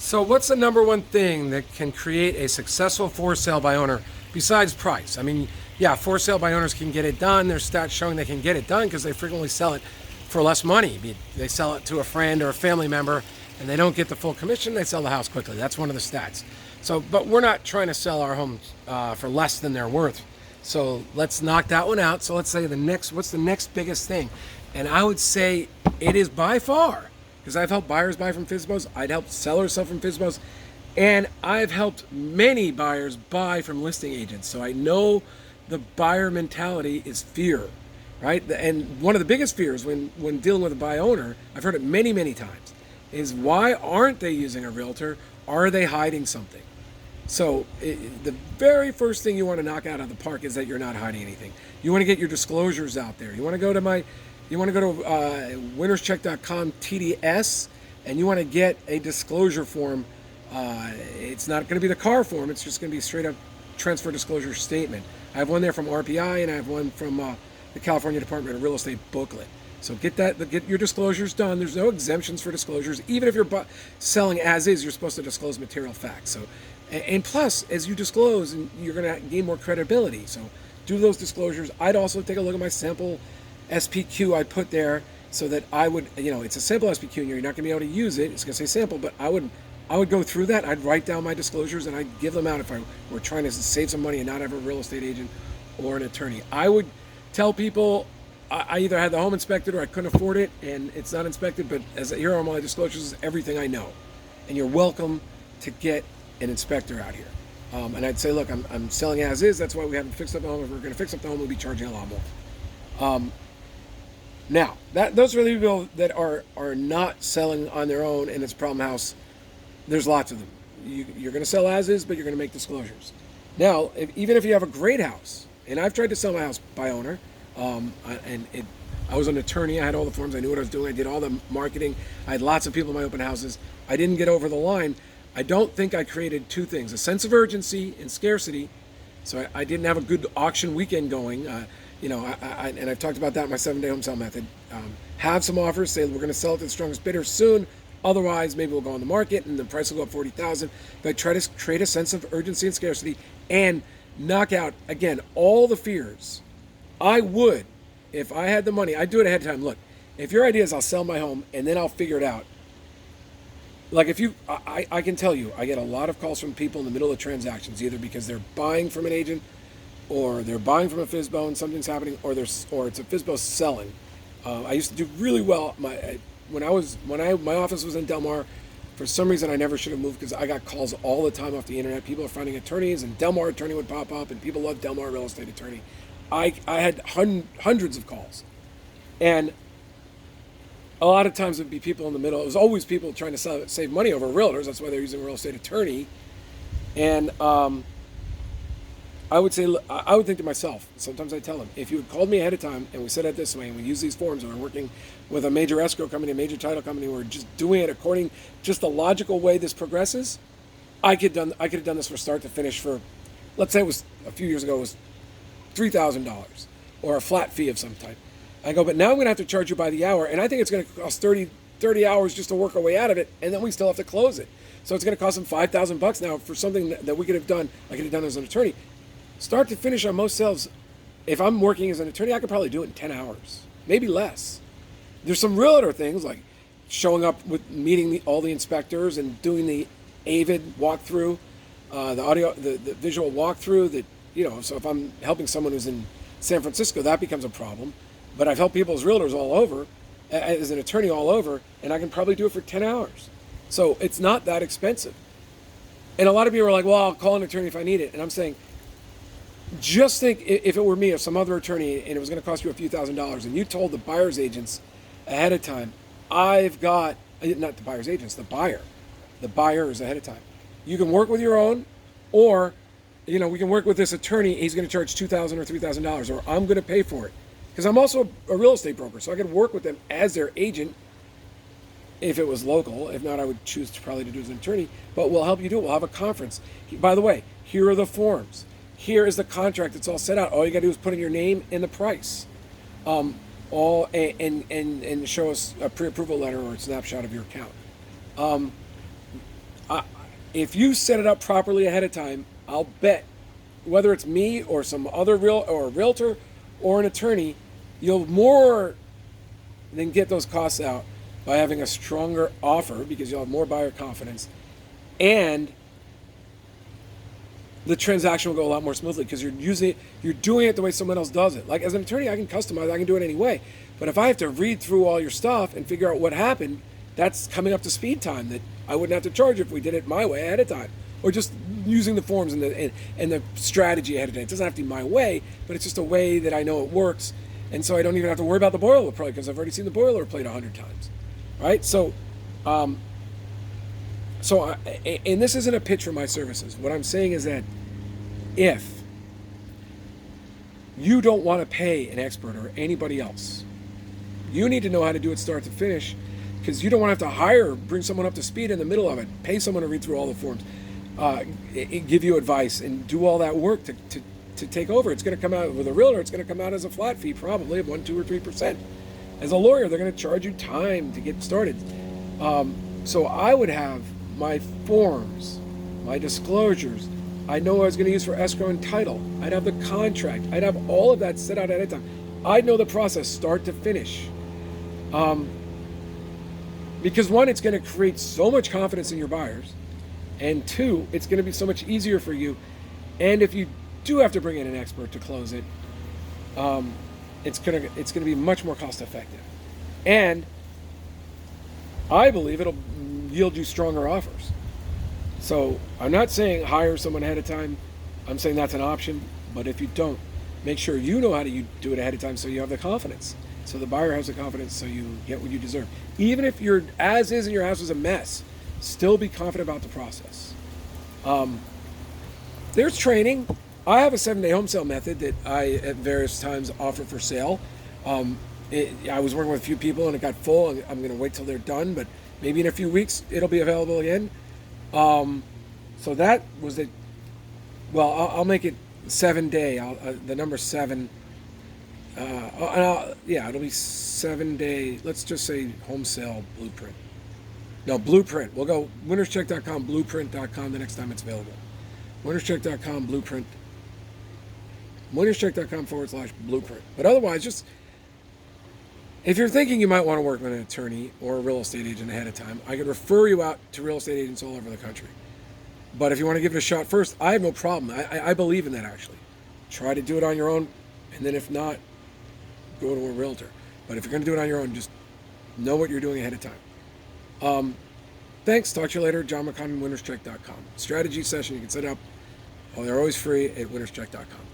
So what's the number one thing that can create a successful for sale by owner besides price? I mean, yeah, for sale by owners can get it done. There's stats showing they can get it done because they frequently sell it for less money. They sell it to a friend or a family member and they don't get the full commission. They sell the house quickly. That's one of the stats. So, but we're not trying to sell our homes for less than they're worth. So let's knock that one out. So let's say what's the next biggest thing? And I would say it is by far, because I've helped buyers buy from FSBOs, I'd helped sellers sell from FSBOs, and I've helped many buyers buy from listing agents. So I know the buyer mentality is fear, right? And one of the biggest fears when dealing with a buy owner, I've heard it many, many times, is why aren't they using a realtor? Are they hiding something? So the very first thing you want to knock out of the park is that you're not hiding anything. You want to get your disclosures out there. You want to go to winnerscheck.com TDS, and you want to get a disclosure form. It's not going to be the car form. It's just going to be straight up transfer disclosure statement. I have one there from RPI, and I have one from the California Department of Real Estate booklet. So get your disclosures done. There's no exemptions for disclosures. Even if you're selling as is, you're supposed to disclose material facts. So, and plus, as you disclose, you're going to gain more credibility. So do those disclosures. I'd also take a look at my sample SPQ I put there so that I would, it's a sample SPQ and you're not going to be able to use it. It's going to say sample, but I would go through that. I'd write down my disclosures and I'd give them out if I were trying to save some money and not have a real estate agent or an attorney. I would tell people I either had the home inspected or I couldn't afford it and it's not inspected, but here are my disclosures, is everything I know. And you're welcome to get an inspector out here. And I'd say, look, I'm selling as is. That's why we haven't fixed up the home. If we're going to fix up the home, we'll be charging a lot more. Now, those are the people that are not selling on their own and it's a problem house. There's lots of them. You're going to sell as is, but you're going to make disclosures. Now, even if you have a great house, and I've tried to sell my house by owner, I was an attorney. I had all the forms. I knew what I was doing. I did all the marketing. I had lots of people in my open houses. I didn't get over the line. I don't think I created two things: a sense of urgency and scarcity. So I didn't have a good auction weekend going. And I've talked about that in my 7-day home sale method. Have some offers, say we're going to sell it to the strongest bidder soon. Otherwise, maybe we'll go on the market and the price will go up $40,000. But I try to create a sense of urgency and scarcity and knock out, again, all the fears. I would, if I had the money, I'd do it ahead of time. Look, if your idea is I'll sell my home and then I'll figure it out. Like I can tell you, I get a lot of calls from people in the middle of transactions, either because they're buying from an agent or they're buying from a FSBO and something's happening, or it's a FSBO selling. I used to do really well. My office was in Del Mar. For some reason, I never should have moved because I got calls all the time off the internet. People are finding attorneys, and Del Mar Attorney would pop up, and people love Del Mar Real Estate Attorney. I had hundreds of calls, and a lot of times it'd be people in the middle. It was always people trying to save money over realtors. That's why they're using a real estate attorney. And I would think to myself, sometimes I tell them, if you had called me ahead of time and we set it this way and we use these forms and we're working with a major escrow company, a major title company, we're just doing it according just the logical way this progresses, I could have done this from start to finish for, let's say it was a few years ago, it was $3,000 or a flat fee of some type. I go, but now I'm going to have to charge you by the hour, and I think it's going to cost 30 hours just to work our way out of it, and then we still have to close it. So it's going to cost them $5,000 now for something that we could have done, I could have done as an attorney. Start to finish on most sales, if I'm working as an attorney, I could probably do it in 10 hours, maybe less. There's some realtor things like showing up with meeting all the inspectors and doing the AVID walkthrough, the audio, the visual walkthrough that, so if I'm helping someone who's in San Francisco, that becomes a problem. But I've helped people as realtors all over, as an attorney all over, and I can probably do it for 10 hours. So it's not that expensive. And a lot of people are like, well, I'll call an attorney if I need it. And I'm saying, just think if it were me or some other attorney and it was going to cost you a few $1,000s and you told the buyer's agents ahead of time, I've got, not the buyer's agents, the buyer is ahead of time. You can work with your own, or, we can work with this attorney. He's going to charge $2,000 or $3,000, or I'm going to pay for it. Because I'm also a real estate broker, so I could work with them as their agent if it was local. If not, I would choose to probably do as an attorney. But we'll help you do it. We'll have a conference. By the way, here are the forms. Here is the contract. It's all set out. All you got to do is put in your name and the price, and show us a pre-approval letter or a snapshot of your account. if you set it up properly ahead of time, I'll bet, whether it's me or some other or a realtor or an attorney, you'll more than get those costs out by having a stronger offer, because you'll have more buyer confidence, and the transaction will go a lot more smoothly because you're doing it the way someone else does it. Like, as an attorney, I can customize, I can do it any way. But if I have to read through all your stuff and figure out what happened, that's coming up to speed time that I wouldn't have to charge if we did it my way ahead of time, or just using the forms and the strategy ahead of time. It doesn't have to be my way, but it's just a way that I know it works, and so I don't even have to worry about the boilerplate because I've already seen the boilerplate 100 times, right? So, and this isn't a pitch for my services. What I'm saying is that if you don't want to pay an expert or anybody else, you need to know how to do it start to finish, because you don't want to have to bring someone up to speed in the middle of it, pay someone to read through all the forms, give you advice, and do all that work to take over. It's going to come out with a realtor. It's going to come out as a flat fee, probably of 1%, 2%, or 3%. As a lawyer, they're going to charge you time to get started. So I would have my forms, my disclosures. I know I was going to use for escrow and title. I'd have the contract. I'd have all of that set out ahead of time. I'd know the process start to finish. Because one, it's going to create so much confidence in your buyers, and two, it's going to be so much easier for you. And if you do have to bring in an expert to close it, it's going to be much more cost effective. And I believe it'll yield you stronger offers. So I'm not saying hire someone ahead of time. I'm saying that's an option. But if you don't, make sure you know how to do it ahead of time so you have the confidence. So the buyer has the confidence so you get what you deserve. Even if your as is and your house is a mess, still be confident about the process. There's training. I have a 7-day home sale method that I at various times offer for sale. I was working with a few people and it got full. I'm going to wait till they're done, but maybe in a few weeks it'll be available again. So that was it. Well, I'll make it 7-day. The number 7. It'll be 7-day. Let's just say home sale blueprint. No, blueprint. We'll go winnerscheck.com, blueprint.com the next time it's available. Winnerscheck.com, blueprint. Winnerscheck.com/blueprint. But otherwise, just if you're thinking you might want to work with an attorney or a real estate agent ahead of time, I could refer you out to real estate agents all over the country. But if you want to give it a shot first, I have no problem. I believe in that, actually. Try to do it on your own, and then if not, go to a realtor. But if you're going to do it on your own, just know what you're doing ahead of time. Thanks. Talk to you later. John McConnin, winnerscheck.com. Strategy session you can set up. Oh, they're always free at winnerscheck.com.